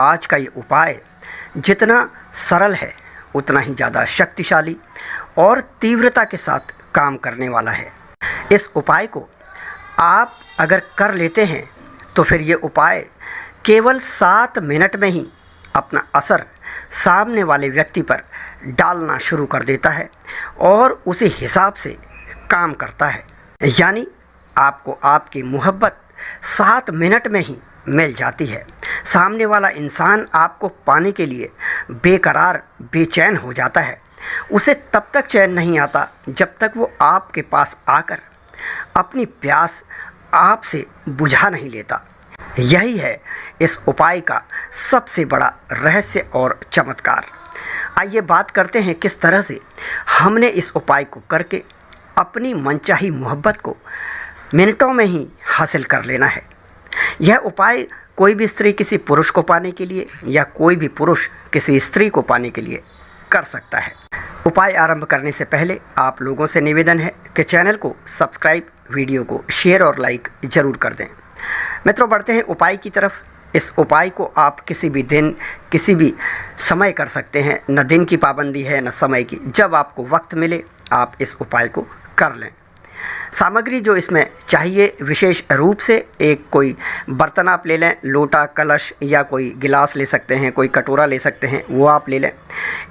आज का ये उपाय जितना सरल है उतना ही ज़्यादा शक्तिशाली और तीव्रता के साथ काम करने वाला है। इस उपाय को आप अगर कर लेते हैं तो फिर ये उपाय केवल 7 मिनट में ही अपना असर सामने वाले व्यक्ति पर डालना शुरू कर देता है और उसी हिसाब से काम करता है। यानी आपको आपकी मोहब्बत 7 मिनट में ही मिल जाती है। सामने वाला इंसान आपको पाने के लिए बेकरार बेचैन हो जाता है। उसे तब तक चैन नहीं आता जब तक वो आपके पास आकर अपनी प्यास आपसे बुझा नहीं लेता। यही है इस उपाय का सबसे बड़ा रहस्य और चमत्कार। आइए बात करते हैं किस तरह से हमने इस उपाय को करके अपनी मनचाही मोहब्बत को मिनटों में ही हासिल कर लेना है। यह उपाय कोई भी स्त्री किसी पुरुष को पाने के लिए या कोई भी पुरुष किसी स्त्री को पाने के लिए कर सकता है। उपाय आरंभ करने से पहले आप लोगों से निवेदन है कि चैनल को सब्सक्राइब, वीडियो को शेयर और लाइक ज़रूर कर दें। मित्रों, बढ़ते हैं उपाय की तरफ। इस उपाय को आप किसी भी दिन किसी भी समय कर सकते हैं। न दिन की पाबंदी है न समय की। जब आपको वक्त मिले आप इस उपाय को कर लें। सामग्री जो इसमें चाहिए विशेष रूप से एक कोई बर्तन आप ले लें, लोटा, कलश या कोई गिलास ले सकते हैं, कोई कटोरा ले सकते हैं, वो आप ले लें।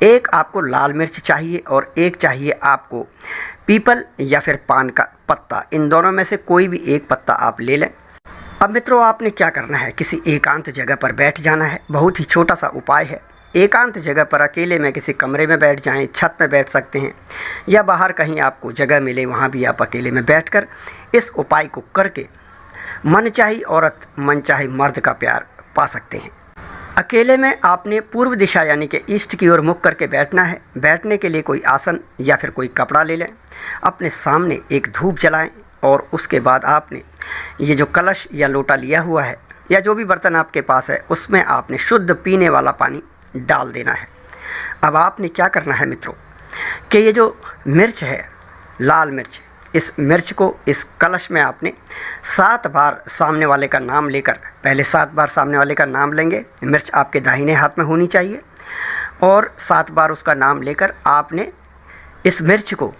एक आपको लाल मिर्च चाहिए और एक चाहिए आपको पीपल या फिर पान का पत्ता। इन दोनों में से कोई भी एक पत्ता आप ले लें। अब मित्रों, आपने क्या करना है, किसी एकांत जगह पर बैठ जाना है। बहुत ही छोटा सा उपाय है। एकांत जगह पर अकेले में किसी कमरे में बैठ जाएं, छत में बैठ सकते हैं या बाहर कहीं आपको जगह मिले वहाँ भी आप अकेले में बैठकर इस उपाय को करके मनचाही औरत मनचाही मर्द का प्यार पा सकते हैं। अकेले में आपने पूर्व दिशा यानी कि ईस्ट की ओर मुख करके बैठना है। बैठने के लिए कोई आसन या फिर कोई कपड़ा ले लें। अपने सामने एक धूप जलाएं और उसके बाद आपने ये जो कलश या लोटा लिया हुआ है या जो भी बर्तन आपके पास है उसमें आपने शुद्ध पीने वाला पानी डाल देना है। अब आपने क्या करना है मित्रों कि ये जो मिर्च है, लाल मिर्च, इस मिर्च को इस कलश में आपने 7 बार सामने वाले का नाम लेकर, पहले 7 बार सामने वाले का नाम लेंगे। मिर्च आपके दाहिने हाथ में होनी चाहिए और 7 बार उसका नाम लेकर आपने इस मिर्च को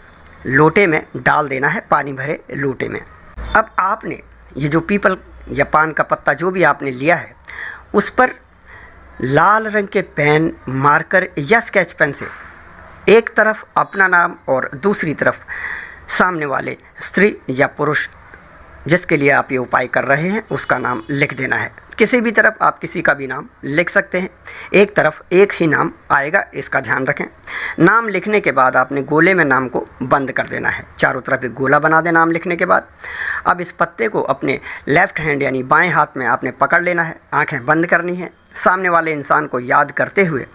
लोटे में डाल देना है, पानी भरे लोटे में। अब आपने ये जो पीपल या पान का पत्ता जो भी आपने लिया है उस पर लाल रंग के पेन, मार्कर या स्केच पेन से एक तरफ अपना नाम और दूसरी तरफ सामने वाले स्त्री या पुरुष जिसके लिए आप ये उपाय कर रहे हैं उसका नाम लिख देना है। किसी भी तरफ आप किसी का भी नाम लिख सकते हैं। एक तरफ एक ही नाम आएगा, इसका ध्यान रखें। नाम लिखने के बाद आपने गोले में नाम को बंद कर देना है। चारों तरफ एक गोला बना दें नाम लिखने के बाद। अब इस पत्ते को अपने लेफ़्ट हैंड यानी बाएं हाथ में आपने पकड़ लेना है। आंखें बंद करनी है। सामने वाले इंसान को याद करते हुए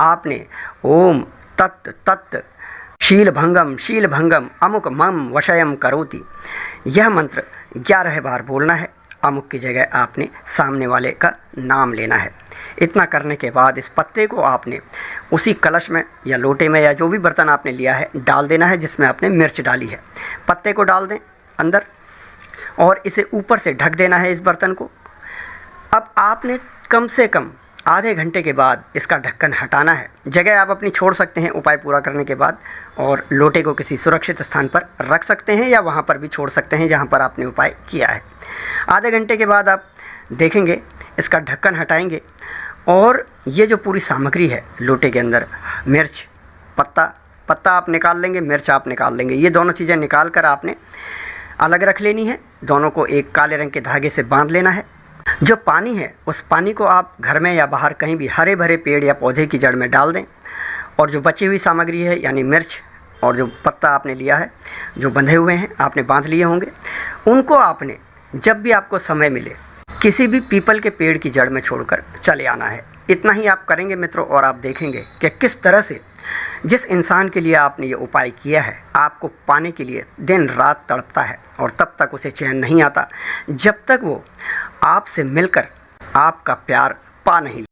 आपने ओम तत् तत् शील भंगम अमुक मम वशयम करोति, यह मंत्र 11 बार बोलना है। अमुक की जगह आपने सामने वाले का नाम लेना है। इतना करने के बाद इस पत्ते को आपने उसी कलश में या लोटे में या जो भी बर्तन आपने लिया है डाल देना है जिसमें आपने मिर्च डाली है। पत्ते को डाल दें अंदर और इसे ऊपर से ढक देना है इस बर्तन को। अब आपने कम से कम आधे घंटे के बाद इसका ढक्कन हटाना है। जगह आप अपनी छोड़ सकते हैं उपाय पूरा करने के बाद और लोटे को किसी सुरक्षित स्थान पर रख सकते हैं या वहाँ पर भी छोड़ सकते हैं जहाँ पर आपने उपाय किया है। आधे घंटे के बाद आप देखेंगे, इसका ढक्कन हटाएंगे और ये जो पूरी सामग्री है लोटे के अंदर, मिर्च, पत्ता आप निकाल लेंगे, मिर्च आप निकाल लेंगे। ये दोनों चीज़ें निकाल कर आपने अलग रख लेनी है। दोनों को एक काले रंग के धागे से बांध लेना है। जो पानी है उस पानी को आप घर में या बाहर कहीं भी हरे भरे पेड़ या पौधे की जड़ में डाल दें और जो बची हुई सामग्री है यानी मिर्च और जो पत्ता आपने लिया है, जो बंधे हुए हैं आपने बांध लिए होंगे, उनको आपने जब भी आपको समय मिले किसी भी पीपल के पेड़ की जड़ में छोड़कर चले आना है। इतना ही आप करेंगे मित्रों और आप देखेंगे कि किस तरह से जिस इंसान के लिए आपने ये उपाय किया है आपको पाने के लिए दिन रात तड़पता है और तब तक उसे चैन नहीं आता जब तक वो आपसे मिलकर आपका प्यार पा नहीं